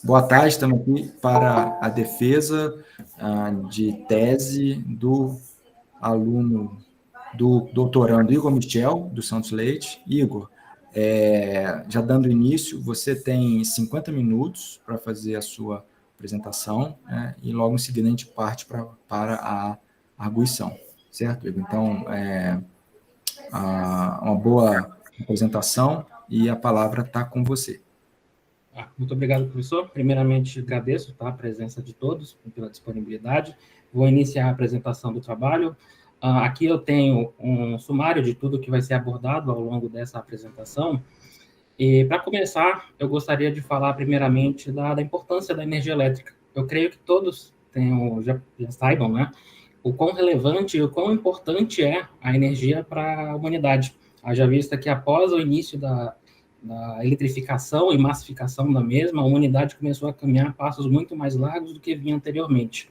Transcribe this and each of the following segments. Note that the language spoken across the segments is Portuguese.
Boa tarde, estamos aqui para a defesa de tese do aluno do doutorando Igor Michel, do Santos Leite. Igor, já dando início, você tem 50 minutos para fazer a sua apresentação, né, e logo em seguida a gente parte para a arguição, certo, Igor? Então, uma boa apresentação e a palavra está com você. Muito obrigado, professor. Primeiramente, agradeço a presença de todos pela disponibilidade. Vou iniciar a apresentação do trabalho. Aqui eu tenho um sumário de tudo que vai ser abordado ao longo dessa apresentação. E, para começar, eu gostaria de falar primeiramente da importância da energia elétrica. Eu creio que todos já saibam, né, o quão relevante e o quão importante é a energia para a humanidade. Haja vista que após o início da eletrificação e massificação da mesma, a humanidade começou a caminhar passos muito mais largos do que vinha anteriormente.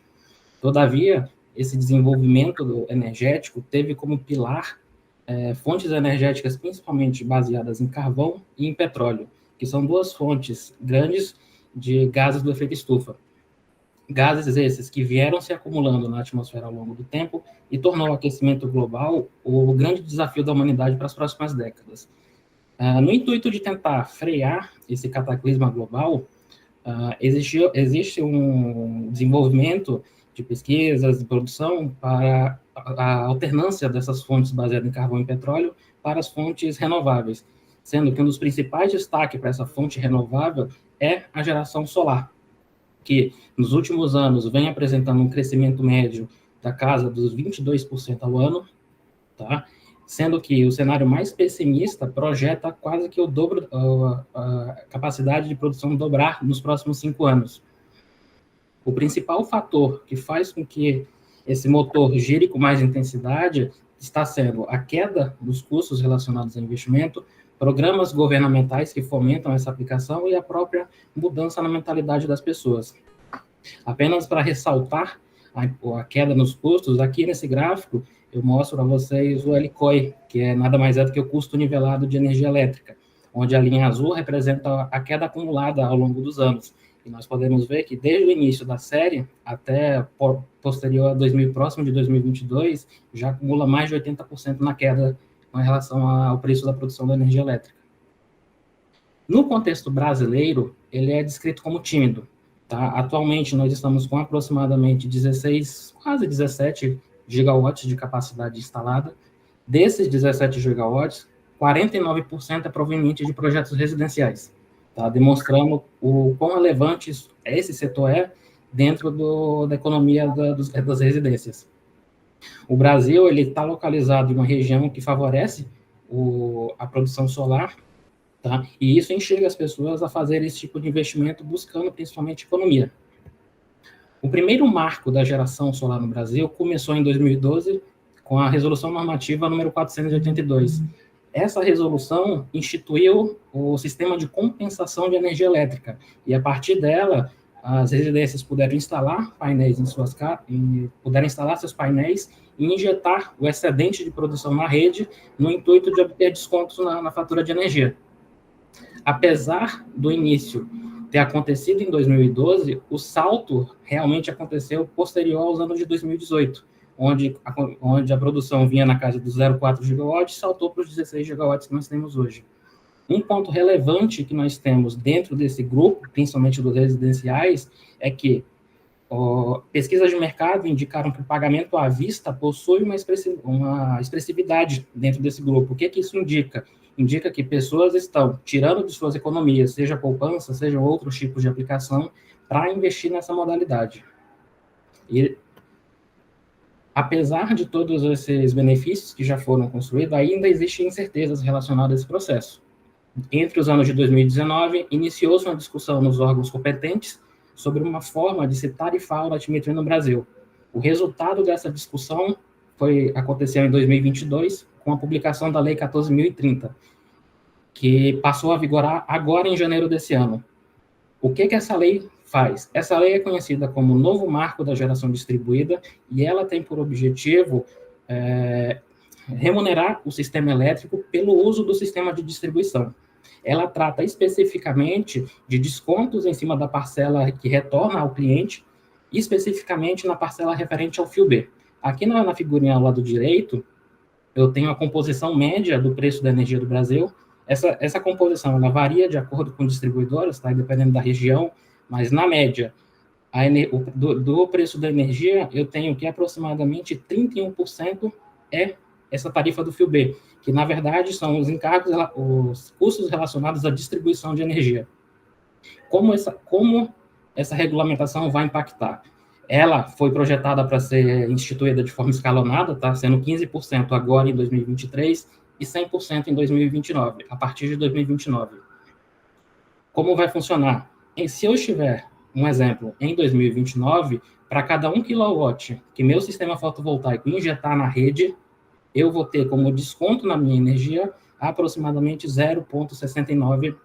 Todavia, esse desenvolvimento energético teve como pilar fontes energéticas principalmente baseadas em carvão e em petróleo, que são duas fontes grandes de gases do efeito estufa. Gases esses que vieram se acumulando na atmosfera ao longo do tempo e tornou o aquecimento global o grande desafio da humanidade para as próximas décadas. No intuito de tentar frear esse cataclisma global, existe um desenvolvimento de pesquisas e produção para a alternância dessas fontes baseadas em carvão e petróleo para as fontes renováveis, sendo que um dos principais destaques para essa fonte renovável é a geração solar, que nos últimos anos vem apresentando um crescimento médio da casa dos 22% ao ano, tá? Sendo que o cenário mais pessimista projeta quase que o dobro, a capacidade de produção dobrar nos próximos 5 anos. O principal fator que faz com que esse motor gire com mais intensidade está sendo a queda dos custos relacionados ao investimento, programas governamentais que fomentam essa aplicação e a própria mudança na mentalidade das pessoas. Apenas para ressaltar a queda nos custos, aqui nesse gráfico, eu mostro para vocês o LCOE, que é nada mais é do que o custo nivelado de energia elétrica, onde a linha azul representa a queda acumulada ao longo dos anos. E nós podemos ver que desde o início da série até posterior a próximo de 2022, já acumula mais de 80% na queda com relação ao preço da produção da energia elétrica. No contexto brasileiro, ele é descrito como tímido. Tá? Atualmente, nós estamos com aproximadamente 16, quase 17 gigawatts de capacidade instalada. Desses 17 gigawatts, 49% é proveniente de projetos residenciais, tá? Demonstrando o quão relevante esse setor é dentro da economia das residências. O Brasil está localizado em uma região que favorece a produção solar, tá? E isso enxerga as pessoas a fazer esse tipo de investimento buscando principalmente economia. O primeiro marco da geração solar no Brasil começou em 2012 com a Resolução Normativa número 482. Essa resolução instituiu o sistema de compensação de energia elétrica e, a partir dela, as residências puderam instalar painéis em suas casas, puderam instalar seus painéis e injetar o excedente de produção na rede no intuito de obter descontos na fatura de energia. Apesar do início ter acontecido em 2012, o salto realmente aconteceu posterior aos anos de 2018, onde a produção vinha na casa dos 0,4 gigawatts e saltou para os 16 gigawatts que nós temos hoje. Um ponto relevante que nós temos dentro desse grupo, principalmente dos residenciais, é que pesquisas de mercado indicaram que o pagamento à vista possui uma expressividade dentro desse grupo. O que isso indica? Indica que pessoas estão tirando de suas economias, seja poupança, seja outros tipos de aplicação, para investir nessa modalidade. E, apesar de todos esses benefícios que já foram construídos, ainda existem incertezas relacionadas a esse processo. Entre os anos de 2019, iniciou-se uma discussão nos órgãos competentes sobre uma forma de se tarifar a altimetria no Brasil. O resultado dessa discussão aconteceu em 2022, com a publicação da Lei 14.030, que passou a vigorar agora em janeiro desse ano. O que essa lei faz? Essa lei é conhecida como Novo Marco da Geração Distribuída e ela tem por objetivo remunerar o sistema elétrico pelo uso do sistema de distribuição. ela trata especificamente de descontos em cima da parcela que retorna ao cliente, especificamente na parcela referente ao fio B. Aqui na figurinha ao lado direito, eu tenho a composição média do preço da energia do Brasil. Essa composição ela varia de acordo com distribuidoras, tá? Dependendo da região, mas na média, do preço da energia, eu tenho que aproximadamente 31% é essa tarifa do fio B, que na verdade são os encargos, os custos relacionados à distribuição de energia. Como essa regulamentação vai impactar? Ela foi projetada para ser instituída de forma escalonada, tá? Sendo 15% agora em 2023 e 100% em 2029, a partir de 2029. Como vai funcionar? Se eu estiver, um exemplo, em 2029, para cada 1 kW que meu sistema fotovoltaico injetar na rede, eu vou ter como desconto na minha energia aproximadamente 0,69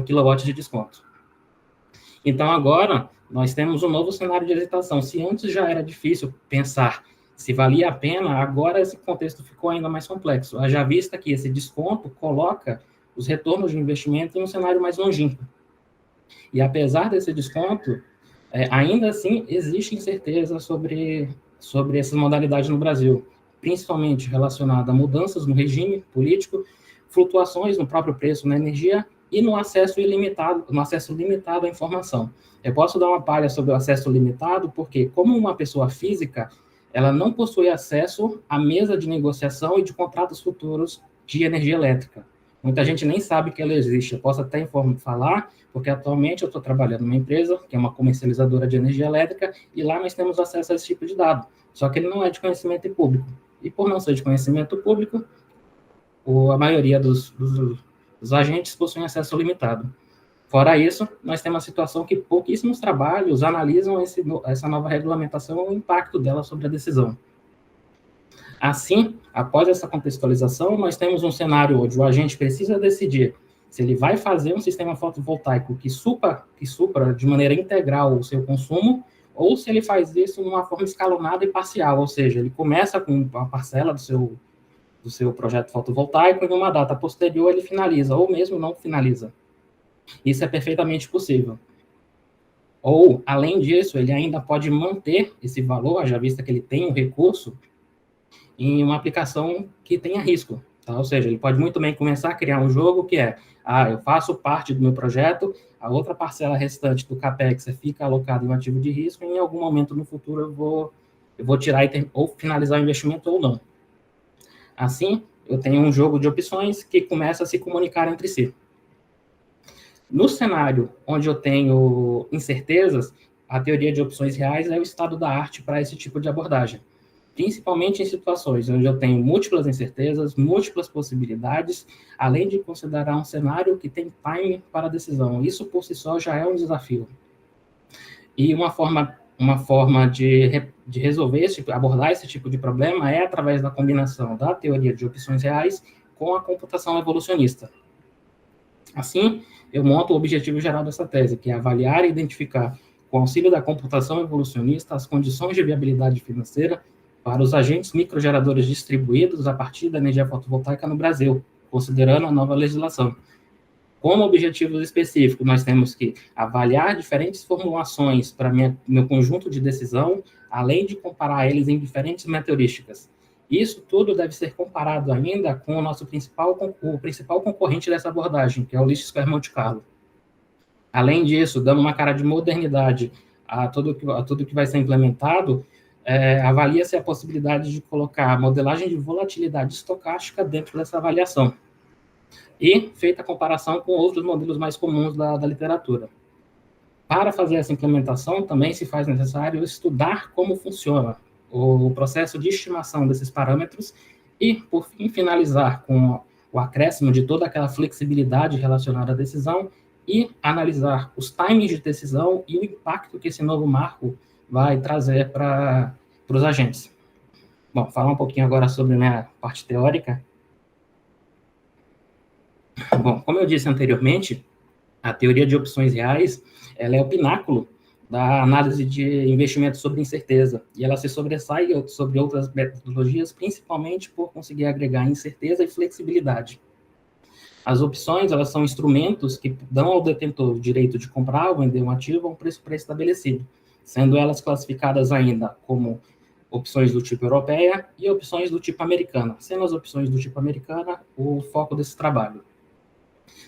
kW de desconto. Então, agora, nós temos um novo cenário de hesitação. Se antes já era difícil pensar se valia a pena, agora esse contexto ficou ainda mais complexo. Haja vista que esse desconto coloca os retornos de investimento em um cenário mais longínquo. E apesar desse desconto, ainda assim existe incerteza sobre essas modalidades no Brasil, principalmente relacionada a mudanças no regime político, flutuações no próprio preço da energia e no acesso limitado à informação. Eu posso dar uma palha sobre o acesso limitado, porque como uma pessoa física, ela não possui acesso à mesa de negociação e de contratos futuros de energia elétrica. Muita gente nem sabe que ela existe. Eu posso até falar, porque atualmente eu estou trabalhando numa empresa, que é uma comercializadora de energia elétrica, e lá nós temos acesso a esse tipo de dado. Só que ele não é de conhecimento público. E por não ser de conhecimento público, a maioria dos agentes possuem acesso limitado. Fora isso, nós temos a situação que pouquíssimos trabalhos analisam essa nova regulamentação e o impacto dela sobre a decisão. Assim, após essa contextualização, nós temos um cenário onde o agente precisa decidir se ele vai fazer um sistema fotovoltaico que supra de maneira integral o seu consumo, ou se ele faz isso de uma forma escalonada e parcial, ou seja, ele começa com uma parcela do seu projeto fotovoltaico e numa data posterior ele finaliza, ou mesmo não finaliza. Isso é perfeitamente possível. Ou, além disso, ele ainda pode manter esse valor, já vista que ele tem um recurso, em uma aplicação que tenha risco. Tá? Ou seja, ele pode muito bem começar a criar um jogo que eu faço parte do meu projeto, a outra parcela restante do CAPEX fica alocada em um ativo de risco, e em algum momento no futuro eu vou tirar ou finalizar o investimento ou não. Assim, eu tenho um jogo de opções que começa a se comunicar entre si. No cenário onde eu tenho incertezas, a teoria de opções reais é o estado da arte para esse tipo de abordagem, principalmente em situações onde eu tenho múltiplas incertezas, múltiplas possibilidades, além de considerar um cenário que tem time para a decisão. Isso, por si só, já é um desafio. E uma forma de abordar esse tipo de problema é através da combinação da teoria de opções reais com a computação evolucionista. Assim, eu monto o objetivo geral dessa tese, que é avaliar e identificar, com auxílio da computação evolucionista, as condições de viabilidade financeira para os agentes microgeradores distribuídos a partir da energia fotovoltaica no Brasil, considerando a nova legislação. Como objetivos específicos, nós temos que avaliar diferentes formulações para meu conjunto de decisão, além de comparar eles em diferentes meteorísticas. Isso tudo deve ser comparado ainda com o principal concorrente dessa abordagem, que é o Least Square Monte Carlo. Além disso, dando uma cara de modernidade a tudo que vai ser implementado, avalia-se a possibilidade de colocar a modelagem de volatilidade estocástica dentro dessa avaliação, e feita a comparação com outros modelos mais comuns da literatura. Para fazer essa implementação, também se faz necessário estudar como funciona o processo de estimação desses parâmetros e, por fim, finalizar com o acréscimo de toda aquela flexibilidade relacionada à decisão e analisar os timings de decisão e o impacto que esse novo marco vai trazer para os agentes. Bom, falar um pouquinho agora sobre a minha parte teórica. Bom, como eu disse anteriormente, a teoria de opções reais, ela é o pináculo da análise de investimento sobre incerteza, e ela se sobressai sobre outras metodologias, principalmente por conseguir agregar incerteza e flexibilidade. As opções, elas são instrumentos que dão ao detentor o direito de comprar ou vender um ativo a um preço pré-estabelecido, sendo elas classificadas ainda como opções do tipo europeia e opções do tipo americana, sendo as opções do tipo americana o foco desse trabalho.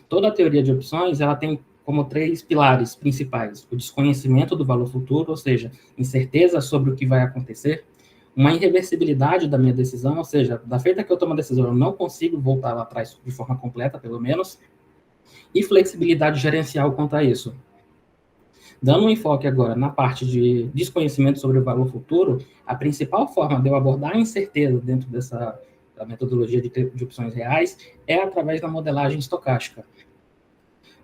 Toda a teoria de opções, ela tem como 3 pilares principais: o desconhecimento do valor futuro, ou seja, incerteza sobre o que vai acontecer, uma irreversibilidade da minha decisão, ou seja, da feita que eu tomo a decisão, eu não consigo voltar lá atrás de forma completa, pelo menos, e flexibilidade gerencial quanto a isso. Dando um enfoque agora na parte de desconhecimento sobre o valor futuro, a principal forma de eu abordar a incerteza dentro dessa da metodologia de opções reais é através da modelagem estocástica.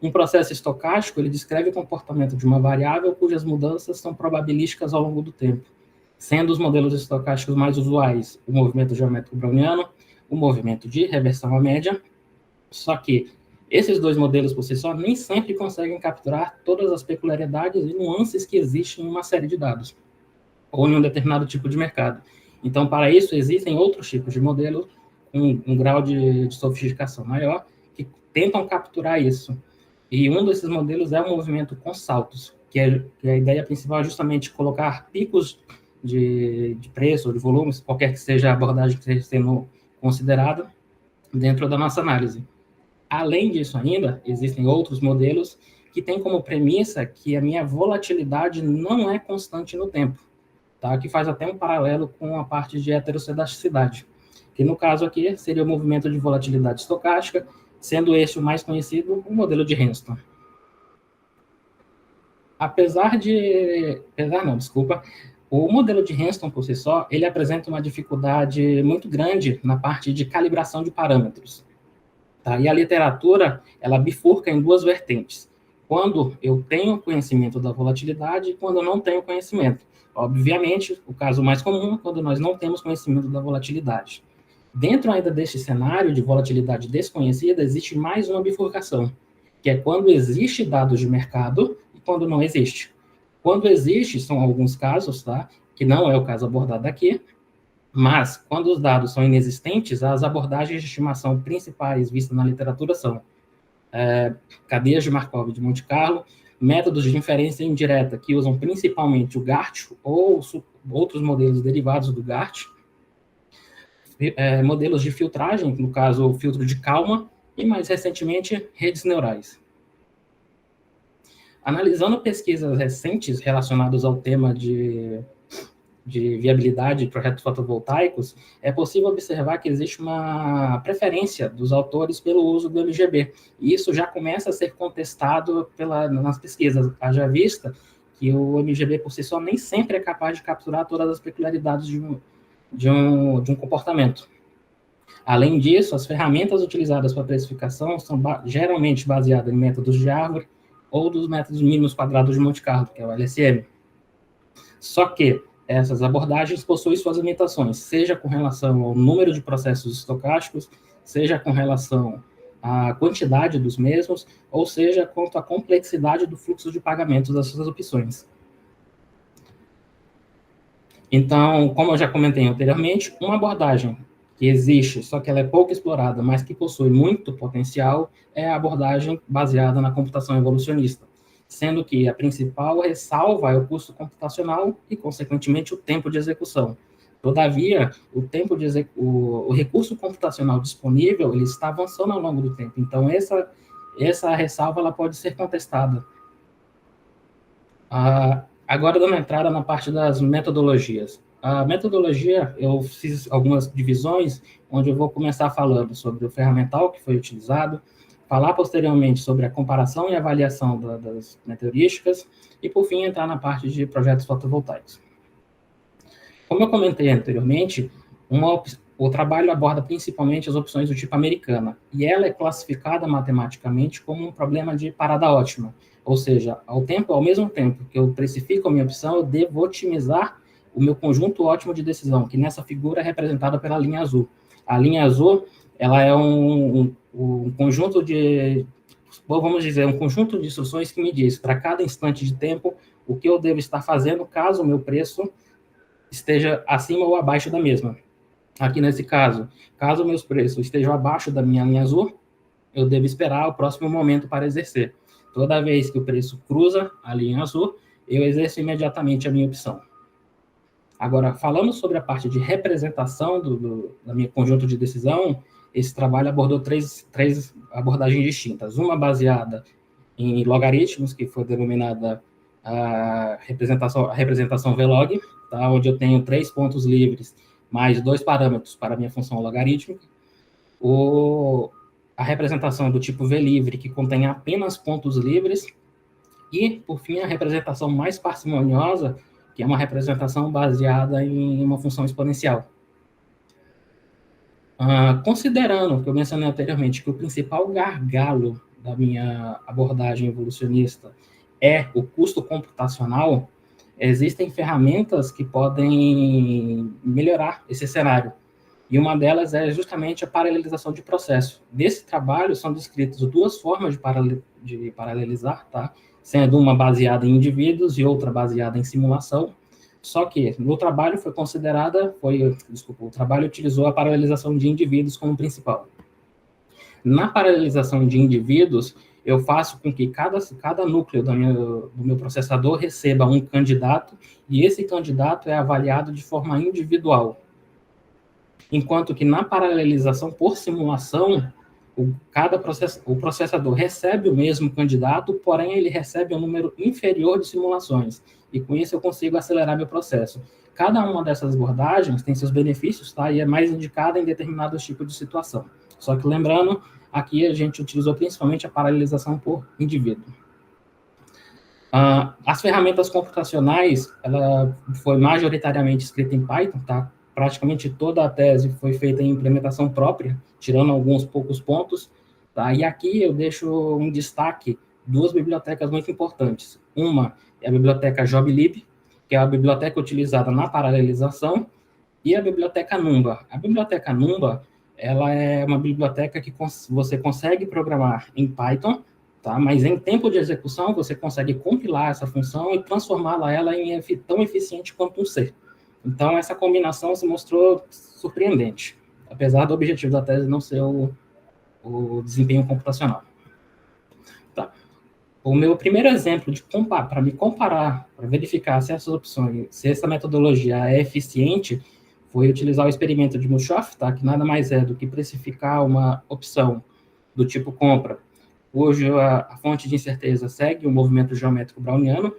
Um processo estocástico, ele descreve o comportamento de uma variável cujas mudanças são probabilísticas ao longo do tempo, sendo os modelos estocásticos mais usuais o movimento geométrico browniano, o movimento de reversão à média, só que esses dois modelos por si só nem sempre conseguem capturar todas as peculiaridades e nuances que existem em uma série de dados, ou em um determinado tipo de mercado. Então, para isso, existem outros tipos de modelos com um grau de sofisticação maior que tentam capturar isso. E um desses modelos é o movimento com saltos, que a ideia principal é justamente colocar picos de preço ou de volumes, qualquer que seja a abordagem que esteja sendo considerada, dentro da nossa análise. Além disso ainda, existem outros modelos que têm como premissa que a minha volatilidade não é constante no tempo, tá? Que faz até um paralelo com a parte de heterossedasticidade, que no caso aqui seria o movimento de volatilidade estocástica, sendo este o mais conhecido, o modelo de Henston. O modelo de Henston por si só, ele apresenta uma dificuldade muito grande na parte de calibração de parâmetros. Tá? E a literatura, ela bifurca em duas vertentes. Quando eu tenho conhecimento da volatilidade e quando eu não tenho conhecimento. Obviamente, o caso mais comum é quando nós não temos conhecimento da volatilidade. Dentro ainda deste cenário de volatilidade desconhecida, existe mais uma bifurcação, que é quando existe dados de mercado e quando não existe. Quando existe, são alguns casos, tá? Que não é o caso abordado aqui, mas, quando os dados são inexistentes, as abordagens de estimação principais vistas na literatura são cadeias de Markov de Monte Carlo, métodos de inferência indireta, que usam principalmente o GART ou outros modelos derivados do GART, modelos de filtragem, no caso, o filtro de Kalman, e, mais recentemente, redes neurais. Analisando pesquisas recentes relacionadas ao tema de viabilidade de projetos fotovoltaicos, é possível observar que existe uma preferência dos autores pelo uso do MGB. E isso já começa a ser contestado nas pesquisas. Haja vista que o MGB, por si só, nem sempre é capaz de capturar todas as peculiaridades de um comportamento. Além disso, as ferramentas utilizadas para precificação são geralmente baseadas em métodos de árvore ou dos métodos mínimos quadrados de Monte Carlo, que é o LSM. Só que essas abordagens possuem suas limitações, seja com relação ao número de processos estocásticos, seja com relação à quantidade dos mesmos, ou seja, quanto à complexidade do fluxo de pagamentos das suas opções. Então, como eu já comentei anteriormente, uma abordagem que existe, só que ela é pouco explorada, mas que possui muito potencial, é a abordagem baseada na computação evolucionista, sendo que a principal ressalva é o custo computacional e, consequentemente, o tempo de execução. Todavia, o recurso computacional disponível ele está avançando ao longo do tempo. Então, essa ressalva ela pode ser contestada. Agora, dando entrada na parte das metodologias. A metodologia, eu fiz algumas divisões, onde eu vou começar falando sobre o ferramental que foi utilizado, falar posteriormente sobre a comparação e avaliação das meteorísticas, e, por fim, entrar na parte de projetos fotovoltaicos. Como eu comentei anteriormente, o trabalho aborda principalmente as opções do tipo americana, e ela é classificada matematicamente como um problema de parada ótima, ou seja, ao mesmo tempo que eu precifico a minha opção, eu devo otimizar o meu conjunto ótimo de decisão, que nessa figura é representada pela linha azul. A linha azul, ela é um conjunto vamos dizer, um conjunto de instruções que me diz, para cada instante de tempo, o que eu devo estar fazendo caso o meu preço esteja acima ou abaixo da mesma. Aqui nesse caso, caso meus preços estejam abaixo da minha linha azul, eu devo esperar o próximo momento para exercer. Toda vez que o preço cruza a linha azul, eu exerço imediatamente a minha opção. Agora, falando sobre a parte de representação da minha conjunto de decisão, esse trabalho abordou três abordagens distintas. Uma baseada em logaritmos, que foi denominada a representação VLOG, tá? Onde eu tenho 3 pontos livres mais 2 parâmetros para a minha função logarítmica. A representação do tipo VLivre, que contém apenas pontos livres. E, por fim, a representação mais parcimoniosa, que é uma representação baseada em uma função exponencial. Considerando o que eu mencionei anteriormente, que o principal gargalo da minha abordagem evolucionista é o custo computacional, existem ferramentas que podem melhorar esse cenário. E uma delas é justamente a paralelização de processo. Nesse trabalho são descritas 2 formas de paralelizar, tá? Sendo uma baseada em indivíduos e outra baseada em simulação. Só que no trabalho o trabalho utilizou a paralelização de indivíduos como principal. Na paralelização de indivíduos, eu faço com que cada núcleo do meu processador receba um candidato, e esse candidato é avaliado de forma individual. Enquanto que na paralelização por simulação, o processador recebe o mesmo candidato, porém ele recebe um número inferior de simulações, e com isso eu consigo acelerar meu processo. Cada uma dessas abordagens tem seus benefícios, tá? E é mais indicada em determinados tipos de situação. Só que lembrando, aqui a gente utilizou principalmente a paralelização por indivíduo. As ferramentas computacionais, ela foi majoritariamente escrita em Python, tá? Praticamente toda a tese foi feita em implementação própria, tirando alguns poucos pontos, tá? E aqui eu deixo um destaque 2 bibliotecas muito importantes. Uma é a biblioteca JobLib, que é a biblioteca utilizada na paralelização, e a biblioteca Numba. A biblioteca Numba, ela é uma biblioteca que você consegue programar em Python, tá? Mas em tempo de execução, você consegue compilar essa função e transformá-la em tão eficiente quanto um C. Então, essa combinação se mostrou surpreendente, apesar do objetivo da tese não ser o desempenho computacional. Tá. O meu primeiro exemplo para me comparar, para verificar se essas opções, se essa metodologia é eficiente, foi utilizar o experimento de Mushoff, tá? Que nada mais é do que precificar uma opção do tipo compra, cujo a fonte de incerteza segue o movimento geométrico browniano.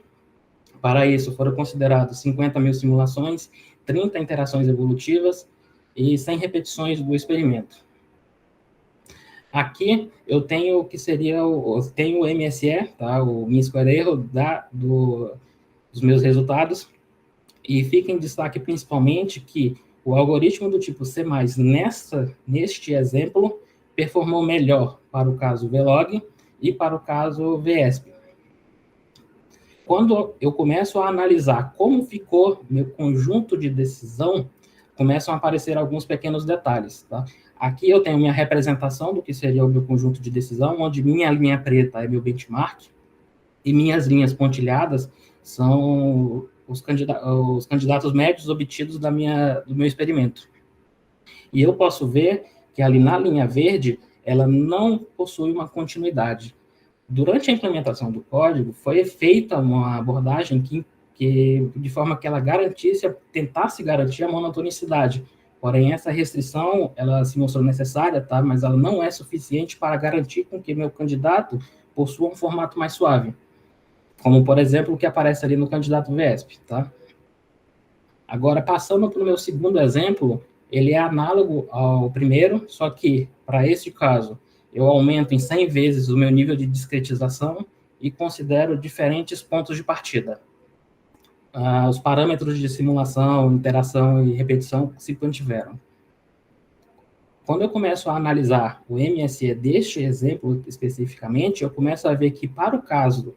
Para isso, foram considerados 50.000 simulações, 30 interações evolutivas e 100 repetições do experimento. Aqui eu tenho o que seria o MSE, tá? O Mean Square Error dos meus resultados, e fica em destaque principalmente que o algoritmo do tipo C++, neste exemplo, performou melhor para o caso VLOG e para o caso VESP. Quando eu começo a analisar como ficou meu conjunto de decisão, começam a aparecer alguns pequenos detalhes, tá? Aqui eu tenho minha representação do que seria o meu conjunto de decisão, onde minha linha preta é meu benchmark, e minhas linhas pontilhadas são os candidatos médios obtidos do meu experimento. E eu posso ver que ali na linha verde, ela não possui uma continuidade. Durante a implementação do código, foi feita uma abordagem que de forma que ela tentasse garantir a monotonicidade. Porém, essa restrição, ela se mostrou necessária, tá? Mas ela não é suficiente para garantir com que meu candidato possua um formato mais suave. Como, por exemplo, o que aparece ali no candidato VESP, tá? Agora, passando para o meu segundo exemplo, ele é análogo ao primeiro, só que, para este caso, eu aumento em 100 vezes o meu nível de discretização e considero diferentes pontos de partida. Os parâmetros de simulação, interação e repetição se mantiveram. Quando eu começo a analisar o MSE deste exemplo especificamente, eu começo a ver que, para o caso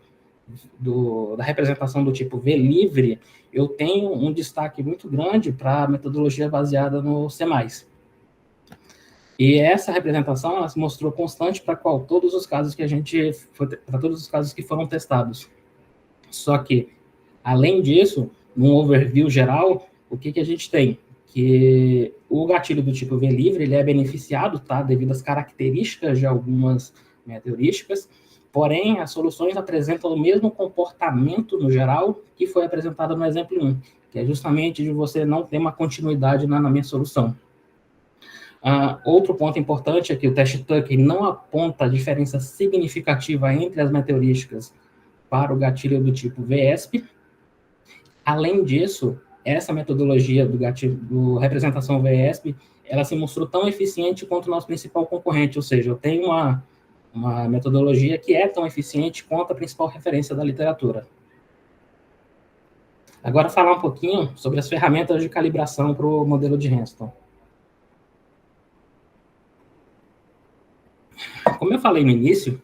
da representação do tipo VLivre, eu tenho um destaque muito grande para a metodologia baseada no C++. E essa representação ela se mostrou constante para todos os casos que foram testados. Só que, além disso, num overview geral, o que a gente tem? que o gatilho do tipo V livre ele é beneficiado, tá, devido às características de algumas heurísticas, porém, as soluções apresentam o mesmo comportamento no geral que foi apresentado no exemplo 1, que é justamente de você não ter uma continuidade na minha solução. Outro ponto importante é que o teste Tucker não aponta diferença significativa entre as metaheurísticas para o gatilho do tipo VESP. Além disso, essa metodologia do gatilho, do representação VESP, ela se mostrou tão eficiente quanto o nosso principal concorrente, ou seja, eu tenho uma metodologia que é tão eficiente quanto a principal referência da literatura. Agora, falar um pouquinho sobre as ferramentas de calibração para o modelo de Ranston. Como eu falei no início,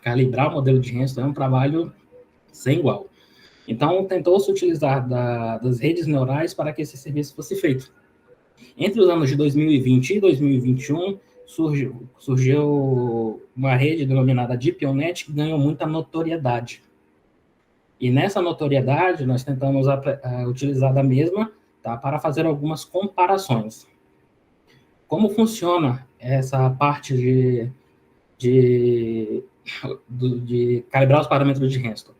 calibrar o modelo de Ranston é um trabalho sem igual. Então, tentou-se utilizar das redes neurais para que esse serviço fosse feito. Entre os anos de 2020 e 2021, surgiu uma rede denominada DeepNet que ganhou muita notoriedade. E nessa notoriedade, nós tentamos utilizar da mesma, tá, para fazer algumas comparações. Como funciona essa parte de calibrar os parâmetros de Ranston?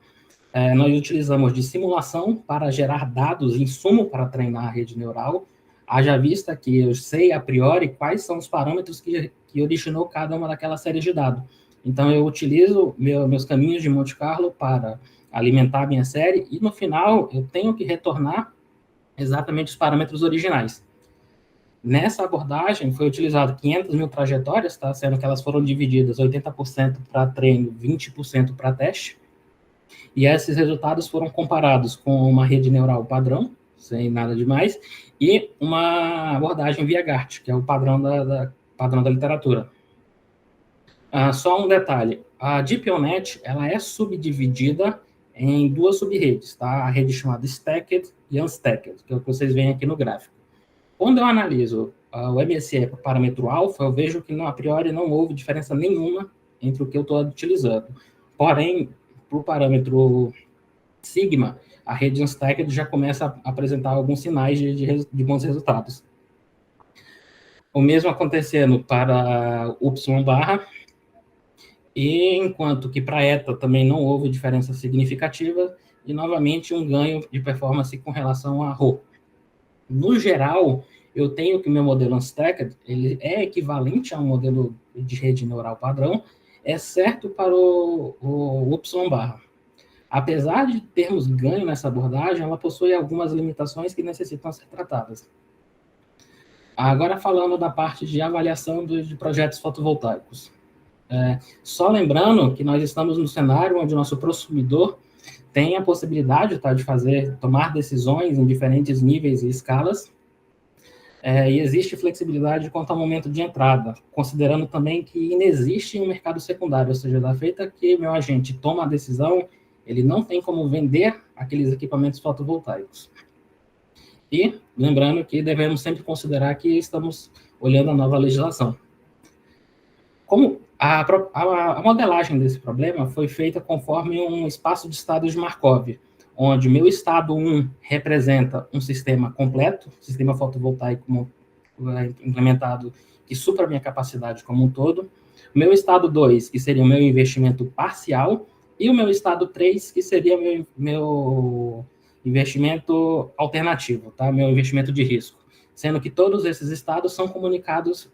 Nós utilizamos de simulação para gerar dados, insumo para treinar a rede neural, haja vista que eu sei a priori quais são os parâmetros que originou cada uma daquelas séries de dados. Então, eu utilizo meus caminhos de Monte Carlo para alimentar a minha série e, no final, eu tenho que retornar exatamente os parâmetros originais. Nessa abordagem, foi utilizado 500 mil trajetórias, tá? Sendo que elas foram divididas 80% para treino, 20% para teste. E esses resultados foram comparados com uma rede neural padrão, sem nada demais, e uma abordagem via GART, que é o padrão da literatura. Só um detalhe, a DeepNet, ela é subdividida em duas subredes, tá? A rede chamada Stacked e Unstacked, que é o que vocês veem aqui no gráfico. Quando eu analiso o MSE para o parâmetro alfa, eu vejo que, a priori, não houve diferença nenhuma entre o que eu estou utilizando. Porém, para o parâmetro sigma, a rede Unstacked já começa a apresentar alguns sinais de bons resultados. O mesmo acontecendo para Y barra, e enquanto que para eta também não houve diferença significativa, e novamente um ganho de performance com relação a ρ. No geral, eu tenho que o meu modelo Unstacked ele é equivalente a um modelo de rede neural padrão, exceto para o Y barra. Apesar de termos ganho nessa abordagem, ela possui algumas limitações que necessitam ser tratadas. Agora, falando da parte de avaliação de projetos fotovoltaicos. Só lembrando que nós estamos no cenário onde o nosso consumidor tem a possibilidade, tá, de tomar decisões em diferentes níveis e escalas, e existe flexibilidade quanto ao momento de entrada, considerando também que inexiste um mercado secundário, ou seja, da feita que meu agente toma a decisão, ele não tem como vender aqueles equipamentos fotovoltaicos. E lembrando que devemos sempre considerar que estamos olhando a nova legislação. Como a modelagem desse problema foi feita conforme um espaço de estado de Markov, onde o meu estado 1 representa um sistema completo, sistema fotovoltaico implementado que supra a minha capacidade como um todo, o meu estado 2, que seria o meu investimento parcial, e o meu estado 3, que seria meu investimento alternativo, tá? Meu investimento de risco. Sendo que todos esses estados são comunicados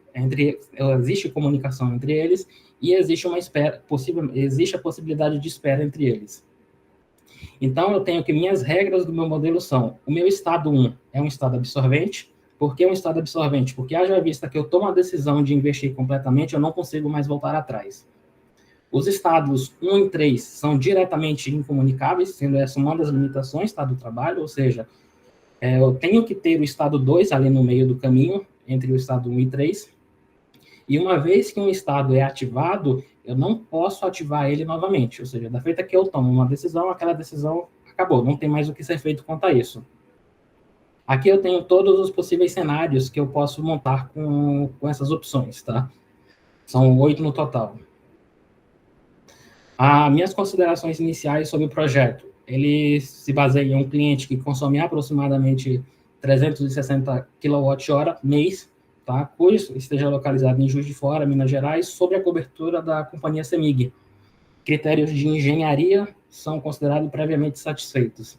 existe comunicação entre eles e existe existe a possibilidade de espera entre eles. Então, eu tenho que minhas regras do meu modelo são, o meu estado 1 é um estado absorvente. Por que um estado absorvente? Porque haja vista que eu tomo a decisão de investir completamente, eu não consigo mais voltar atrás. Os estados 1 e 3 são diretamente incomunicáveis, sendo essa uma das limitações, tá, do trabalho, ou seja, eu tenho que ter o estado 2 ali no meio do caminho, entre o estado 1 e 3, e uma vez que um estado é ativado, eu não posso ativar ele novamente, ou seja, da feita que eu tomo uma decisão, aquela decisão acabou, não tem mais o que ser feito quanto a isso. Aqui eu tenho todos os possíveis cenários que eu posso montar com essas opções, tá? São 8 no total. Minhas considerações iniciais sobre o projeto. Ele se baseia em um cliente que consome aproximadamente 360 kWh mês, tá? Cujo esteja localizado em Juiz de Fora, Minas Gerais, sob a cobertura da companhia CEMIG. Critérios de engenharia são considerados previamente satisfeitos.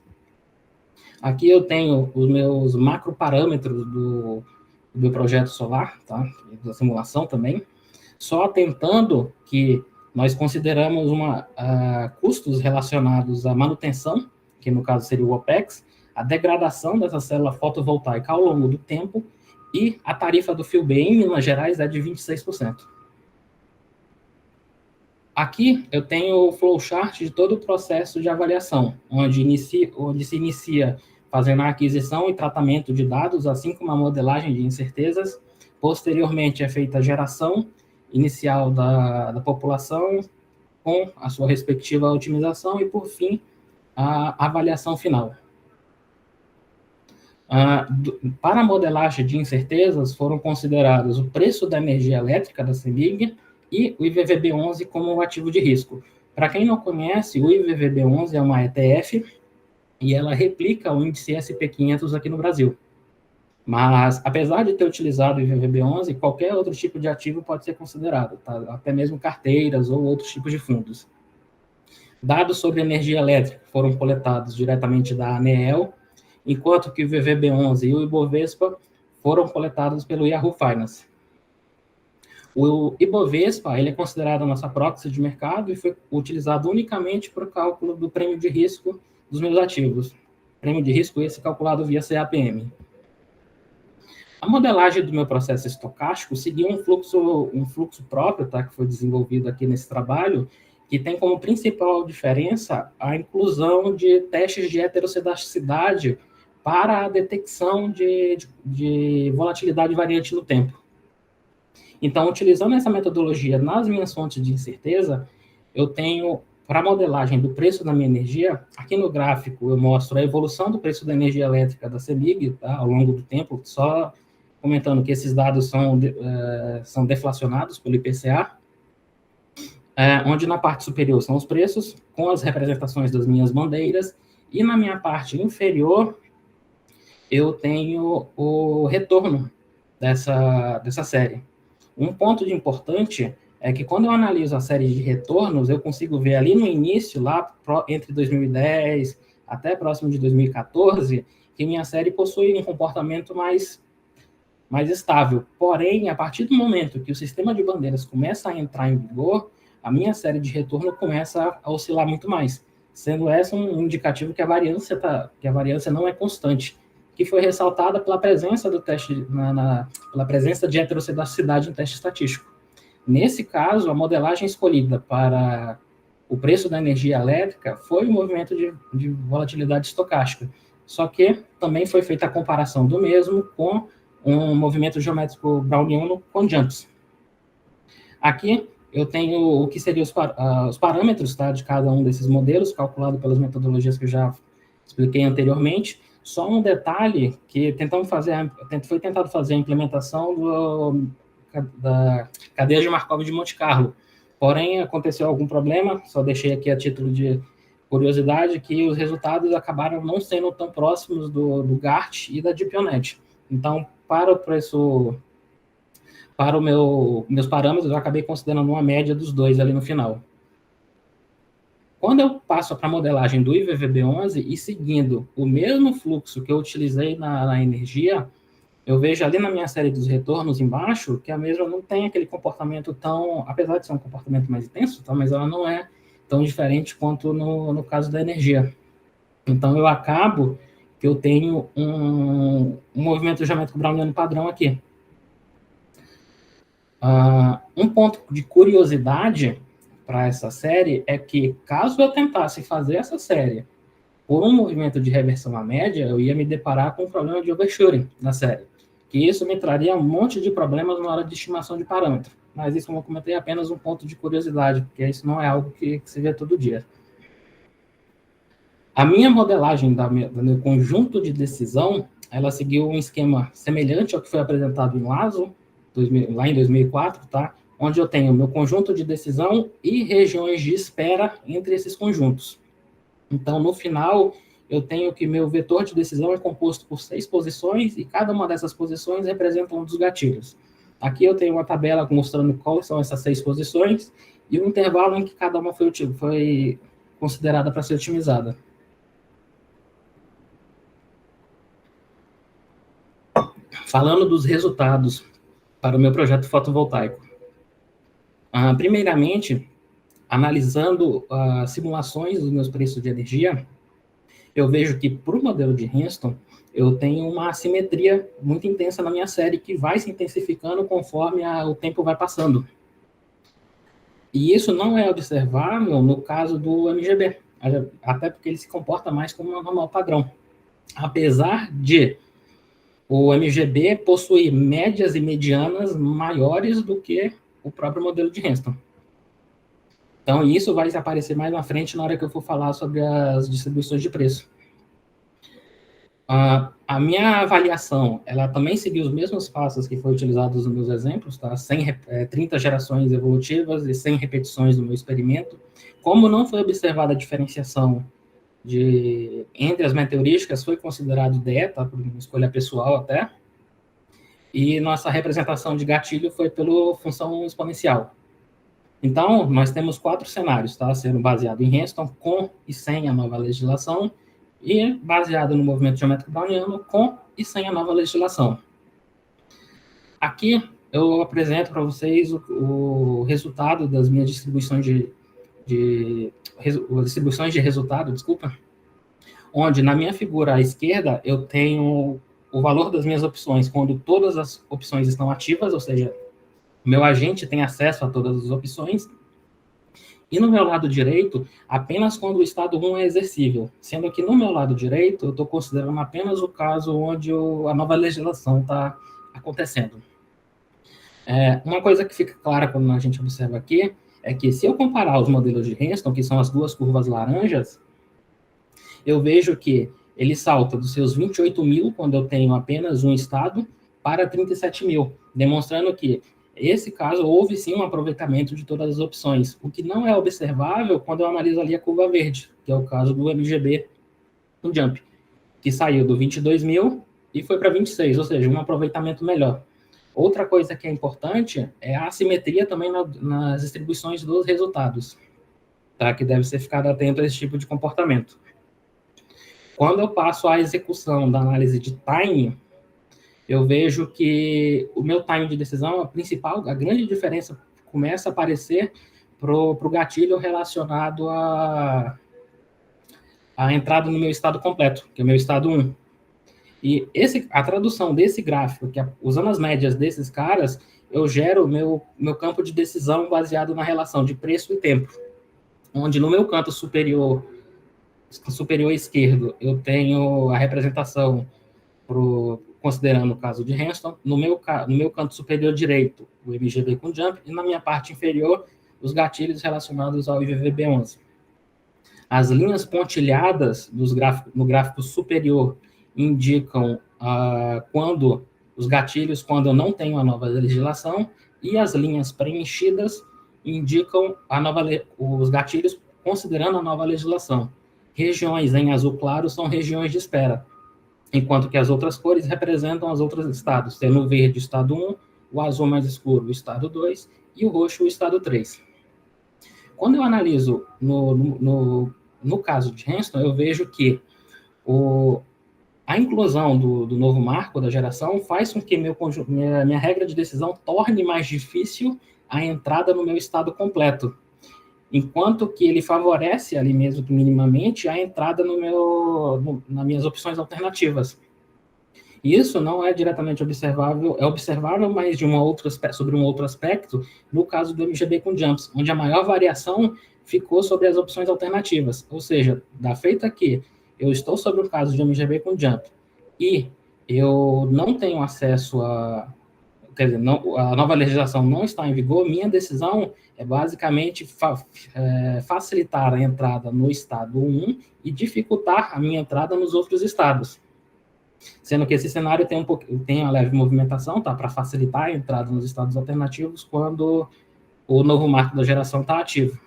Aqui eu tenho os meus macroparâmetros do meu projeto solar, tá? Da simulação também, só atentando que nós consideramos custos relacionados à manutenção, que no caso seria o OPEX, a degradação dessa célula fotovoltaica ao longo do tempo, e a tarifa do FIOB em Minas Gerais é de 26%. Aqui eu tenho o flowchart de todo o processo de avaliação, onde se inicia fazendo a aquisição e tratamento de dados, assim como a modelagem de incertezas. Posteriormente é feita a geração inicial da população, com a sua respectiva otimização, e por fim, a avaliação final. Para a modelagem de incertezas, foram considerados o preço da energia elétrica da CEMIG e o IVVB11 como um ativo de risco. Para quem não conhece, o IVVB11 é uma ETF e ela replica o índice SP500 aqui no Brasil. Mas, apesar de ter utilizado o IVVB11, qualquer outro tipo de ativo pode ser considerado, tá? Até mesmo carteiras ou outros tipos de fundos. Dados sobre energia elétrica foram coletados diretamente da ANEEL, enquanto que o IVVB11 e o Ibovespa foram coletados pelo Yahoo Finance. O Ibovespa ele é considerado a nossa proxy de mercado e foi utilizado unicamente para o cálculo do prêmio de risco dos meus ativos. Prêmio de risco esse calculado via CAPM. A modelagem do meu processo estocástico seguiu um fluxo próprio, tá, que foi desenvolvido aqui nesse trabalho, que tem como principal diferença a inclusão de testes de heterossedasticidade para a detecção de volatilidade variante no tempo. Então, utilizando essa metodologia nas minhas fontes de incerteza, eu tenho, para a modelagem do preço da minha energia, aqui no gráfico eu mostro a evolução do preço da energia elétrica da CEMIG, tá, ao longo do tempo, só comentando que esses dados são deflacionados pelo IPCA, onde na parte superior são os preços, com as representações das minhas bandeiras, e na minha parte inferior eu tenho o retorno dessa série. Um ponto de importante é que quando eu analiso a série de retornos, eu consigo ver ali no início, lá entre 2010 até próximo de 2014, que minha série possui um comportamento mais estável. Porém, a partir do momento que o sistema de bandeiras começa a entrar em vigor, a minha série de retorno começa a oscilar muito mais, sendo essa um indicativo que a variância não é constante, que foi ressaltada pela presença do teste, pela presença de heterossedasticidade no teste estatístico. Nesse caso, a modelagem escolhida para o preço da energia elétrica foi o movimento de volatilidade estocástica, só que também foi feita a comparação do mesmo com um movimento geométrico browniano com jumps. Aqui eu tenho o que seriam os parâmetros, tá, de cada um desses modelos, calculado pelas metodologias que eu já expliquei anteriormente. Só um detalhe que foi tentado fazer a implementação da cadeia de Markov de Monte Carlo. Porém, aconteceu algum problema, só deixei aqui a título de curiosidade, que os resultados acabaram não sendo tão próximos do GART e da DeepNet. Então, para meus parâmetros, eu acabei considerando uma média dos dois ali no final. Quando eu passo para a modelagem do IVVB11 e seguindo o mesmo fluxo que eu utilizei na energia, eu vejo ali na minha série dos retornos embaixo que a mesma não tem aquele comportamento tão, apesar de ser um comportamento mais intenso, tá, mas ela não é tão diferente quanto no caso da energia. Então, eu acabo que eu tenho um movimento geométrico browniano padrão aqui. Um ponto de curiosidade para essa série é que, caso eu tentasse fazer essa série por um movimento de reversão à média, eu ia me deparar com um problema de overshooting na série, que isso me traria um monte de problemas na hora de estimação de parâmetro. Mas isso, como eu comentei, é apenas um ponto de curiosidade, porque isso não é algo que se vê todo dia. A minha modelagem do meu conjunto de decisão, ela seguiu um esquema semelhante ao que foi apresentado em LASO, lá em 2004, tá? Onde eu tenho meu conjunto de decisão e regiões de espera entre esses conjuntos. Então, no final, eu tenho que meu vetor de decisão é composto por 6 posições, e cada uma dessas posições representa um dos gatilhos. Aqui eu tenho uma tabela mostrando quais são essas 6 posições, e o intervalo em que cada uma foi considerada para ser otimizada. Falando dos resultados para o meu projeto fotovoltaico. Primeiramente, analisando as simulações dos meus preços de energia, eu vejo que, para o modelo de Henston, eu tenho uma assimetria muito intensa na minha série, que vai se intensificando conforme o tempo vai passando. E isso não é observável no caso do MGB, até porque ele se comporta mais como um normal padrão. Apesar de o MGB possuir médias e medianas maiores do que o próprio modelo de Henston. Então, isso vai aparecer mais na frente, na hora que eu for falar sobre as distribuições de preço. A minha avaliação, ela também seguiu os mesmos passos que foram utilizados nos meus exemplos, tá? 30 gerações evolutivas e 100 repetições do meu experimento. Como não foi observada a diferenciação entre as meteorísticas, foi considerado DE, tá? Por uma escolha pessoal até. E nossa representação de gatilho foi pela função exponencial. Então, nós temos 4 cenários, tá? Sendo baseado em Henston, com e sem a nova legislação, e baseado no movimento geométrico browniano, com e sem a nova legislação. Aqui eu apresento para vocês o resultado das minhas distribuições de resultado, onde na minha figura à esquerda eu tenho o valor das minhas opções quando todas as opções estão ativas, ou seja, o meu agente tem acesso a todas as opções. E no meu lado direito, apenas quando o estado 1 é exercível, sendo que no meu lado direito, eu estou considerando apenas o caso onde a nova legislação está acontecendo. Uma coisa que fica clara quando a gente observa aqui é que, se eu comparar os modelos de Henston, que são as duas curvas laranjas, eu vejo que ele salta dos seus 28 mil, quando eu tenho apenas um estado, para 37 mil, demonstrando que, nesse caso, houve sim um aproveitamento de todas as opções, o que não é observável quando eu analiso ali a curva verde, que é o caso do MGB no Jump, que saiu do 22 mil e foi para 26, ou seja, um aproveitamento melhor. Outra coisa que é importante é a assimetria também nas distribuições dos resultados, tá? Que deve ser ficado atento a esse tipo de comportamento. Quando eu passo à execução da análise de time, eu vejo que o meu time de decisão, a grande diferença começa a aparecer para o gatilho relacionado à entrada no meu estado completo, que é o meu estado 1. E a tradução desse gráfico, usando as médias desses caras, eu gero o meu campo de decisão baseado na relação de preço e tempo, onde no meu canto superior esquerdo, eu tenho a representação considerando o caso de Henston, no meu canto superior direito, o MGB com Jump, e na minha parte inferior, os gatilhos relacionados ao IVVB11. As linhas pontilhadas no gráfico superior indicam quando eu não tenho a nova legislação, e as linhas preenchidas indicam os gatilhos considerando a nova legislação. Regiões em azul claro são regiões de espera, enquanto que as outras cores representam os outros estados, sendo o verde o estado 1, o azul mais escuro o estado 2 e o roxo o estado 3. Quando eu analiso no caso de Henston, eu vejo que a inclusão do novo marco da geração faz com que minha regra de decisão torne mais difícil a entrada no meu estado completo, enquanto que ele favorece ali mesmo que minimamente a entrada nas minhas opções alternativas. Isso não é diretamente observável, é observável, mas sobre um outro aspecto, no caso do MGB com Jumps, onde a maior variação ficou sobre as opções alternativas, ou seja, da feita que eu estou sobre o caso de MGB com Jump e eu não tenho acesso a nova legislação não está em vigor, minha decisão é basicamente facilitar a entrada no estado 1 e dificultar a minha entrada nos outros estados. Sendo que esse cenário tem uma leve movimentação, tá, para facilitar a entrada nos estados alternativos quando o novo marco da geração está ativo.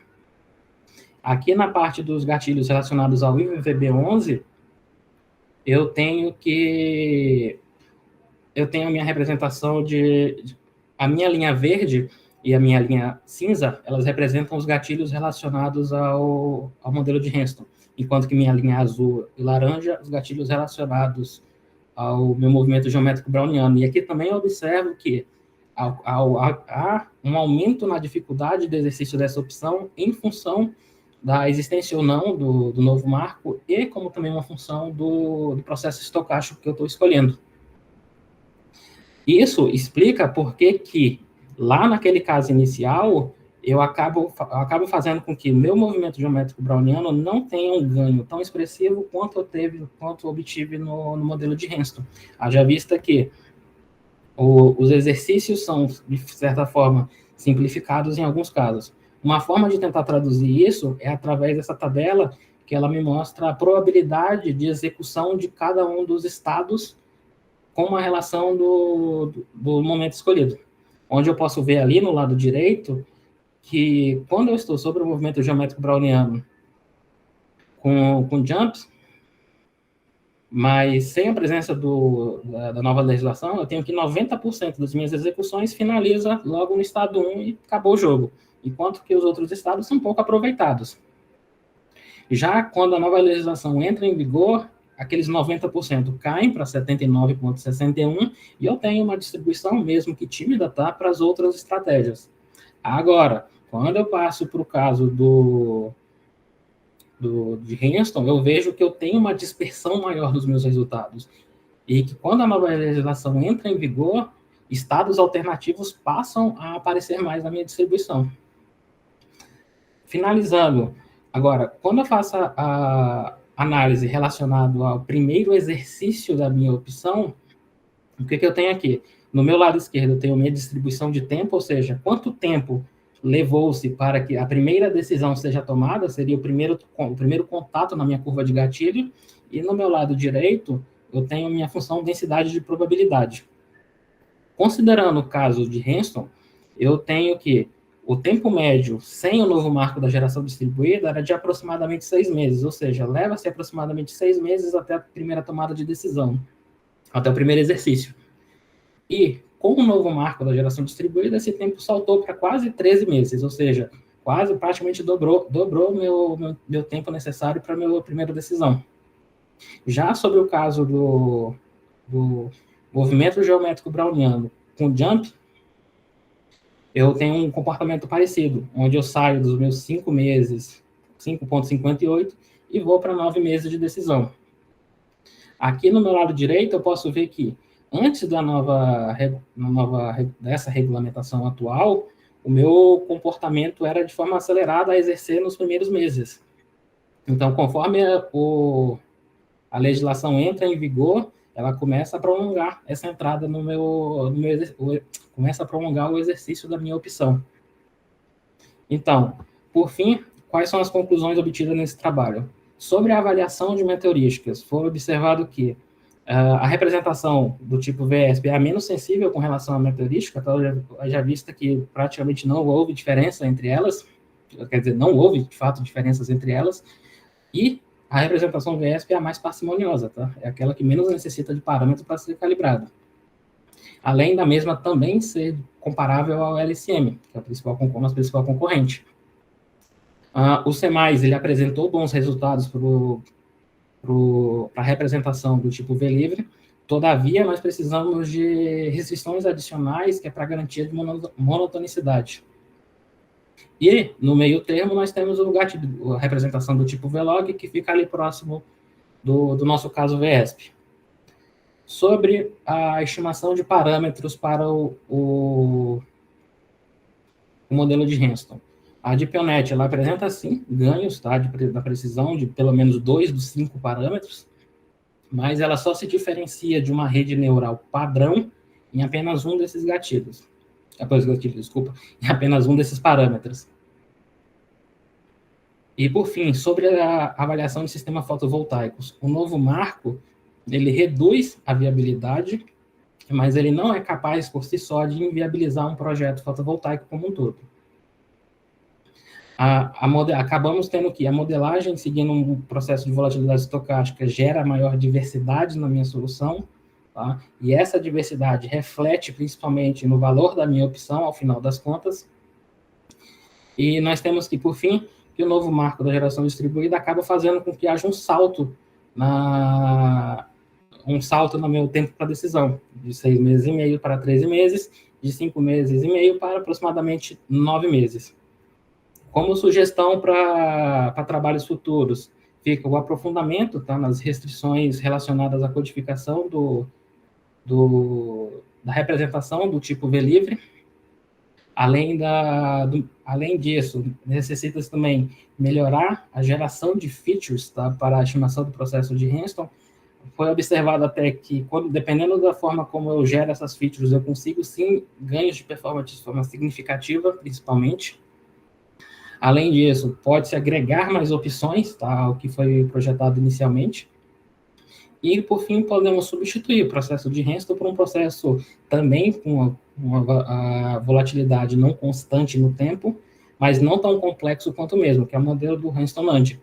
Aqui na parte dos gatilhos relacionados ao IVVB11, eu tenho a minha representação a minha linha verde e a minha linha cinza, elas representam os gatilhos relacionados ao modelo de Henston, enquanto que minha linha azul e laranja, os gatilhos relacionados ao meu movimento geométrico browniano. E aqui também eu observo que há um aumento na dificuldade do exercício dessa opção em função da existência ou não do novo marco e como também uma função do processo estocástico que eu estou escolhendo. Isso explica por que lá naquele caso inicial eu acabo fazendo com que meu movimento geométrico browniano não tenha um ganho tão expressivo quanto eu obtive no modelo de Henston. Haja vista que os exercícios são, de certa forma, simplificados em alguns casos. Uma forma de tentar traduzir isso é através dessa tabela que ela me mostra a probabilidade de execução de cada um dos estados com uma relação do momento escolhido. Onde eu posso ver ali no lado direito que quando eu estou sobre o movimento geométrico browniano com jumps, mas sem a presença da nova legislação, eu tenho que 90% das minhas execuções finaliza logo no estado 1 e acabou o jogo, enquanto que os outros estados são pouco aproveitados. Já quando a nova legislação entra em vigor, aqueles 90% caem para 79,61 e eu tenho uma distribuição, mesmo que tímida, tá, para as outras estratégias. Agora, quando eu passo para o caso de Henston, eu vejo que eu tenho uma dispersão maior dos meus resultados. E que quando a nova legislação entra em vigor, estados alternativos passam a aparecer mais na minha distribuição. Finalizando, agora, quando eu faço a análise relacionada ao primeiro exercício da minha opção, o que eu tenho aqui? No meu lado esquerdo, eu tenho minha distribuição de tempo, ou seja, quanto tempo levou-se para que a primeira decisão seja tomada, seria o primeiro contato na minha curva de gatilho, e no meu lado direito, eu tenho minha função densidade de probabilidade. Considerando o caso de Henston, eu tenho que o tempo médio sem o novo marco da geração distribuída era de aproximadamente 6 meses, ou seja, leva-se aproximadamente 6 meses até a primeira tomada de decisão, até o primeiro exercício. E com o novo marco da geração distribuída, esse tempo saltou para quase 13 meses, ou seja, praticamente dobrou meu tempo necessário para a minha primeira decisão. Já sobre o caso do movimento geométrico browniano com jump, eu tenho um comportamento parecido, onde eu saio dos meus 5 meses, 5,58, e vou para 9 meses de decisão. Aqui no meu lado direito, eu posso ver que antes dessa regulamentação atual, o meu comportamento era de forma acelerada a exercer nos primeiros meses. Então, conforme a legislação entra em vigor, ela começa a prolongar essa entrada começa a prolongar o exercício da minha opção. Então, por fim, quais são as conclusões obtidas nesse trabalho? Sobre a avaliação de meteorísticas, foi observado que a representação do tipo VESP é a menos sensível com relação à meteorística, então já vista que praticamente não houve diferença entre elas, quer dizer, não houve, de fato, diferenças entre elas, e a representação VESP é a mais parcimoniosa, tá? É aquela que menos necessita de parâmetro para ser calibrada. Além da mesma também ser comparável ao LSM, que é o nosso principal concorrente. O CEMAIS, ele apresentou bons resultados para a representação do tipo V-livre, todavia, nós precisamos de restrições adicionais, que é para garantia de monotonicidade. E, no meio termo, nós temos a representação do tipo V-log, que fica ali próximo do nosso caso VESP. Sobre a estimação de parâmetros para o modelo de Henston. A DeepNet, ela apresenta, sim, ganhos, tá, da precisão de pelo menos 2 dos 5 parâmetros, mas ela só se diferencia de uma rede neural padrão em apenas um desses gatilhos. Em apenas um desses parâmetros. E, por fim, sobre a avaliação de sistemas fotovoltaicos, o novo marco, ele reduz a viabilidade, mas ele não é capaz, por si só, de inviabilizar um projeto fotovoltaico como um todo. Acabamos tendo que a modelagem, seguindo um processo de volatilidade estocástica, gera maior diversidade na minha solução, tá? E essa diversidade reflete principalmente no valor da minha opção, ao final das contas. E nós temos que, por fim, que o novo marco da geração distribuída acaba fazendo com que haja um salto no meu tempo para decisão, de 6 meses e meio para 13 meses, de 5 meses e meio para aproximadamente 9 meses. Como sugestão para trabalhos futuros, fica o aprofundamento, tá, nas restrições relacionadas à codificação da representação do tipo V-livre. Além disso, necessita também melhorar a geração de features, tá, para a estimação do processo de Henston. Foi observado até que, dependendo da forma como eu gero essas features, eu consigo, sim, ganhos de performance de forma significativa, principalmente. Além disso, pode-se agregar mais opções, tá, ao que foi projetado inicialmente. E, por fim, podemos substituir o processo de Henston por um processo também com uma volatilidade não constante no tempo, mas não tão complexo quanto o mesmo, que é o modelo do Henston-Land.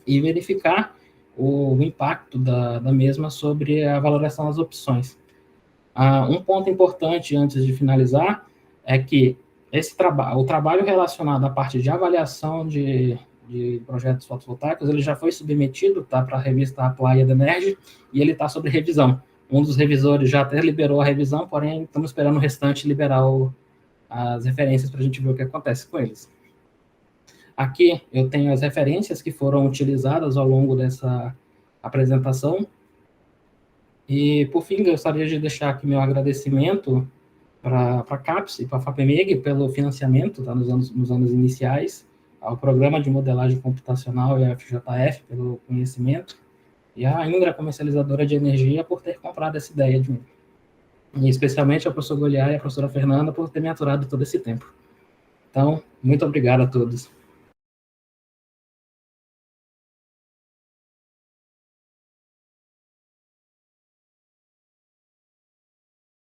E verificar o impacto da mesma sobre a valoração das opções. Um ponto importante antes de finalizar é que o trabalho relacionado à parte de avaliação de projetos fotovoltaicos, ele já foi submetido, tá, para a revista Applied Energy, e ele está sob revisão. Um dos revisores já até liberou a revisão, porém estamos esperando o restante liberar as referências para a gente ver o que acontece com eles. Aqui eu tenho as referências que foram utilizadas ao longo dessa apresentação. E, por fim, gostaria de deixar aqui meu agradecimento para a CAPES e para a FAPEMIG pelo financiamento, tá, nos anos iniciais, ao Programa de Modelagem Computacional e a FJF pelo conhecimento, e a Indra, comercializadora de energia, por ter comprado essa ideia de mim. E especialmente ao professor Goliar e à professora Fernanda por ter me aturado todo esse tempo. Então, muito obrigado a todos.